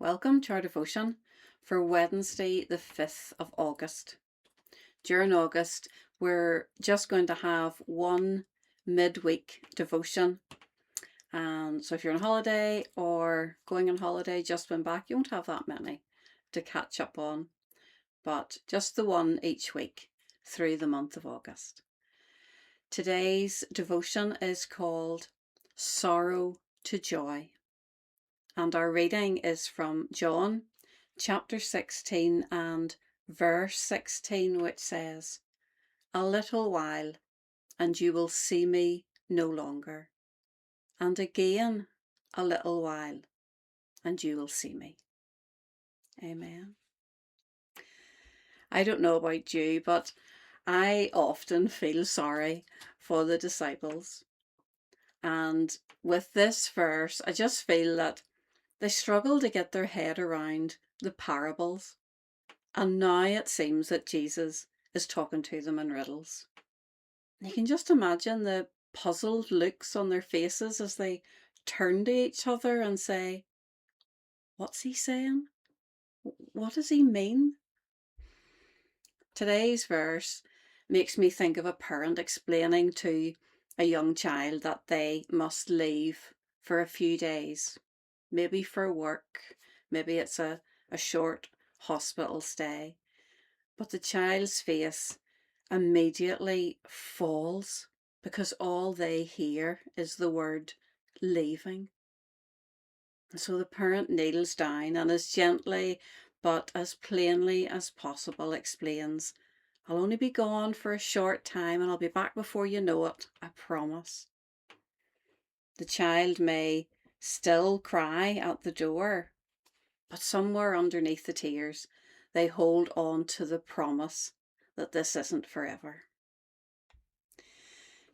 Welcome to our devotion for Wednesday, the 5th of August. During August, we're just going to have one midweek devotion. And so if you're on holiday or going on holiday, just went back, you won't have that many to catch up on, but just the one each week through the month of August. Today's devotion is called Sorrow to Joy. And our reading is from John chapter 16 and verse 16, which says, "A little while, and you will see me no longer. And again, a little while, and you will see me." Amen. I don't know about you, but I often feel sorry for the disciples. And with this verse, I just feel that they struggle to get their head around the parables. And now it seems that Jesus is talking to them in riddles. You can just imagine the puzzled looks on their faces as they turn to each other and say, "What's he saying? What does he mean?" Today's verse makes me think of a parent explaining to a young child that they must leave for a few days, maybe for work, maybe it's a short hospital stay. But the child's face immediately falls because all they hear is the word leaving. And so the parent kneels down and as gently but as plainly as possible explains, "I'll only be gone for a short time and I'll be back before you know it, I promise." The child may still cry at the door, but somewhere underneath the tears, they hold on to the promise that this isn't forever.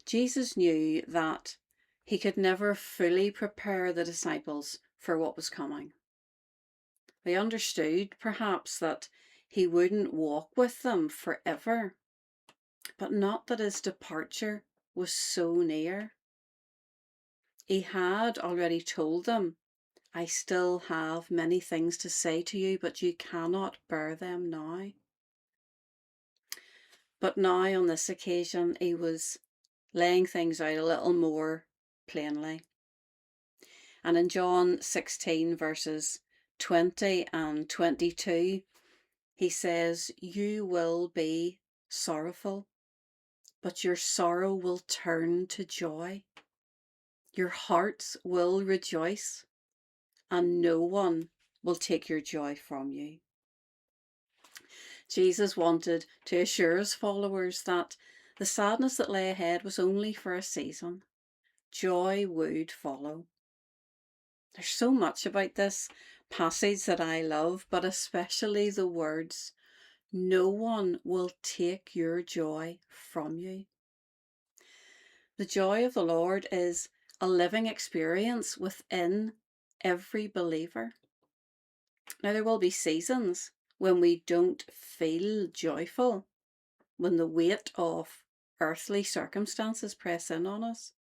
Jesus knew that he could never fully prepare the disciples for what was coming. They understood, perhaps, that he wouldn't walk with them forever, but not that his departure was so near. He had already told them, "I still have many things to say to you, but you cannot bear them now." But now, on this occasion, he was laying things out a little more plainly. And in John 16, verses 20 and 22, he says, "You will be sorrowful, but your sorrow will turn to joy. Your hearts will rejoice, and no one will take your joy from you." Jesus wanted to assure his followers that the sadness that lay ahead was only for a season. Joy would follow. There's so much about this passage that I love, but especially the words, "No one will take your joy from you." The joy of the Lord is a living experience within every believer. Now, there will be seasons when we don't feel joyful, when the weight of earthly circumstances press in on us.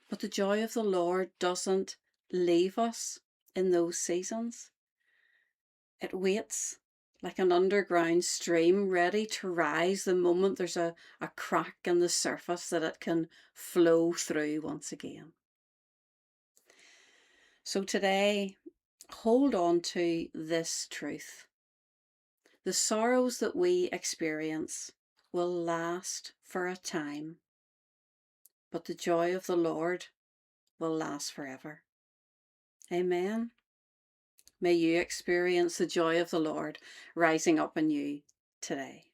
But the joy of the Lord doesn't leave us in those seasons. It waits like an underground stream ready to rise the moment there's a crack in the surface that it can flow through once again. So today, hold on to this truth. The sorrows that we experience will last for a time, but the joy of the Lord will last forever. Amen. May you experience the joy of the Lord rising up in you today.